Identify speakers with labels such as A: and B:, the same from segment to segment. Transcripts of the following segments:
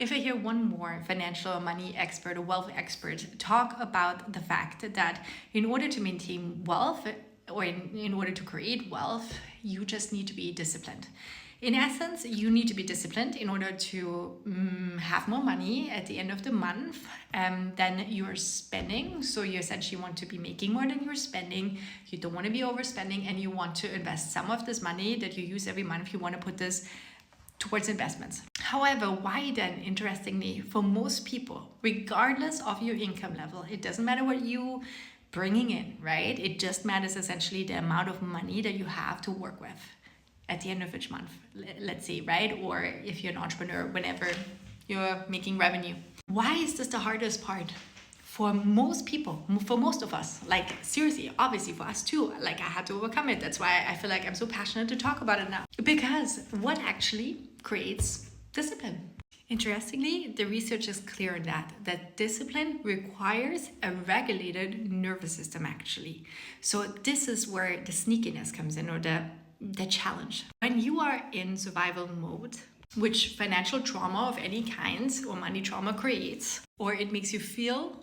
A: If I hear one more financial money expert or wealth expert talk about the fact that in order to maintain wealth or in order to create wealth, you just need to be disciplined. In essence, you need to be disciplined in order to have more money at the end of the month than you're spending. So you essentially want to be making more than you're spending. You don't want to be overspending, and you want to invest some of this money that you use every month. You want to put this towards investments. However, why then, interestingly, for most people, regardless of your income level, it doesn't matter what you bringing in, right? It just matters essentially the amount of money that you have to work with at the end of each month, let's say, right? Or if you're an entrepreneur, whenever you're making revenue. Why is this the hardest part? For most people, for most of us, like seriously, obviously for us too, like I had to overcome it. That's why I feel like I'm so passionate to talk about it now. Because what actually creates discipline? Interestingly, the research is clear on that discipline requires a regulated nervous system actually. So this is where the sneakiness comes in, or the challenge. When you are in survival mode, which financial trauma of any kind or money trauma creates, or it makes you feel,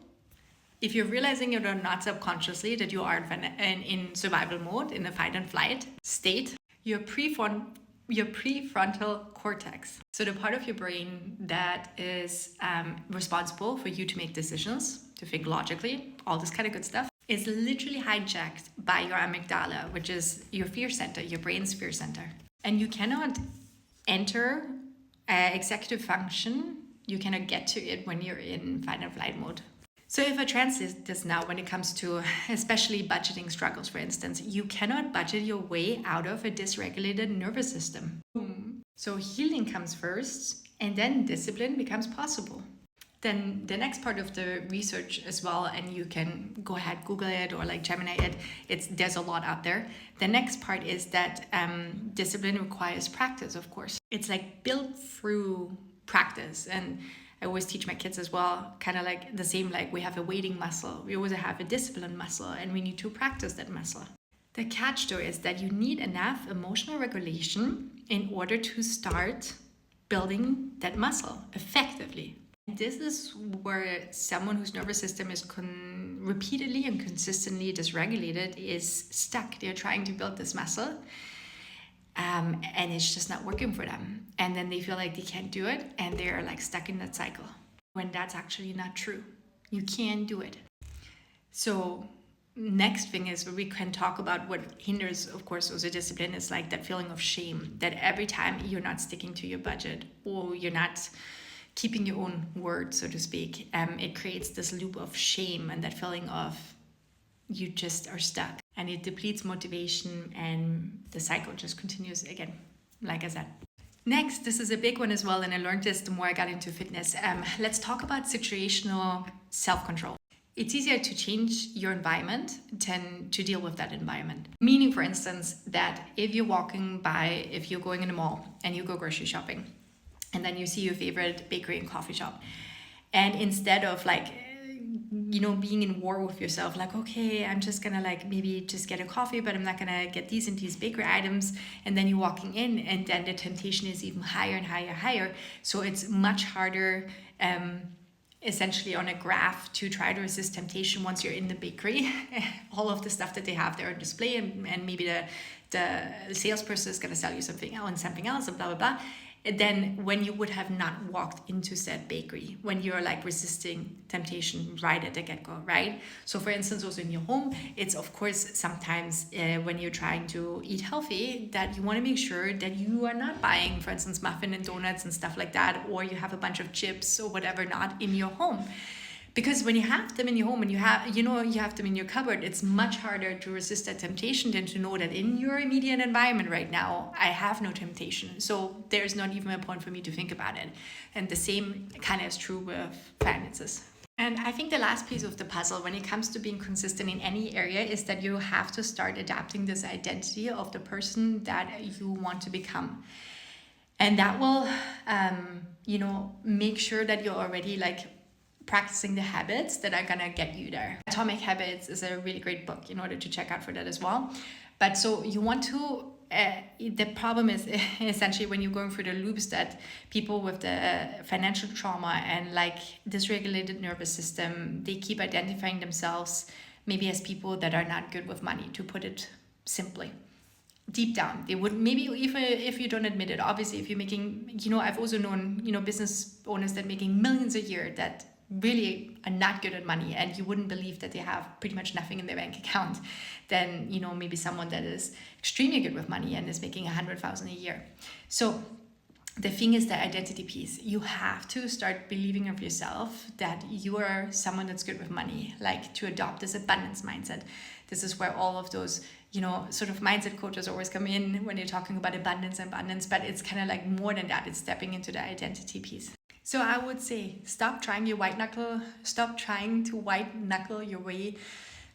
A: if you're realizing it or not subconsciously that you are in survival mode, in a fight and flight state, your prefrontal cortex, so the part of your brain that is responsible for you to make decisions, to think logically, all this kind of good stuff, is literally hijacked by your amygdala, which is your fear center, your brain's fear center. And you cannot enter executive function, you cannot get to it when you're in fight and flight mode. So if I translate this now, when it comes to especially budgeting struggles, for instance, you cannot budget your way out of a dysregulated nervous system. So healing comes first, and then discipline becomes possible. Then the next part of the research as well, and you can go ahead, Google it or like Gemini it, there's a lot out there. The next part is that discipline requires practice, of course. It's like built through practice. And I always teach my kids as well, kind of like the same, like we have a waiting muscle. We always have a discipline muscle, and we need to practice that muscle. The catch though is that you need enough emotional regulation in order to start building that muscle effectively. This is where someone whose nervous system is repeatedly and consistently dysregulated is stuck. They're trying to build this muscle, and it's just not working for them. And then they feel like they can't do it, and they're like stuck in that cycle, when that's actually not true. You can do it. So next thing is we can talk about what hinders, of course, also discipline, is like that feeling of shame, that every time you're not sticking to your budget or you're not keeping your own word, so to speak, it creates this loop of shame and that feeling of you just are stuck, and it depletes motivation, and the cycle just continues again, like I said. Next, this is a big one as well, and I learned this the more I got into fitness. Let's talk about situational self-control. It's easier to change your environment than to deal with that environment. Meaning, for instance, that if you're going in a mall and you go grocery shopping, and then you see your favorite bakery and coffee shop, and instead of like, being in war with yourself, like, okay, I'm just gonna like maybe just get a coffee, but I'm not gonna get these and these bakery items, and then you're walking in, and then the temptation is even higher and higher. So it's much harder, essentially on a graph, to try to resist temptation once you're in the bakery. All of the stuff that they have there on display, and maybe the salesperson is gonna sell you something else and blah blah blah. Then when you would have not walked into said bakery, when you're like resisting temptation right at the get-go, right? So for instance, also in your home, it's of course sometimes when you're trying to eat healthy, that you want to make sure that you are not buying, for instance, muffin and donuts and stuff like that, or you have a bunch of chips or whatever not in your home. Because when you have them in your home and you have them in your cupboard, it's much harder to resist that temptation than to know that in your immediate environment right now, I have no temptation. So there's not even a point for me to think about it. And the same kind of is true with finances. And I think the last piece of the puzzle when it comes to being consistent in any area is that you have to start adapting this identity of the person that you want to become. And that will, make sure that you're already like practicing the habits that are gonna get you there. Atomic Habits is a really great book in order to check out for that as well. But so you want to the problem is essentially when you're going through the loops that people with the financial trauma and like dysregulated nervous system, they keep identifying themselves maybe as people that are not good with money, to put it simply. Deep down, they would, maybe even if you don't admit it, obviously, if you're making, I've also known, business owners that making millions a year that really are not good at money, and you wouldn't believe that they have pretty much nothing in their bank account, then maybe someone that is extremely good with money and is making 100,000 a year. So the thing is the identity piece. You have to start believing of yourself that you are someone that's good with money, like to adopt this abundance mindset. This is where all of those, sort of mindset coaches always come in when you're talking about abundance, but it's kind of like more than that. It's stepping into the identity piece. So I would say stop trying to white knuckle your way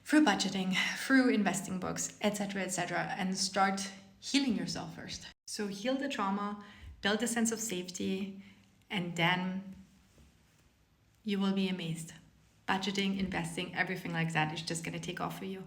A: through budgeting, through investing books, etc., and start healing yourself first. So heal the trauma, build a sense of safety, and then you will be amazed. Budgeting, investing, everything like that is just going to take off for you.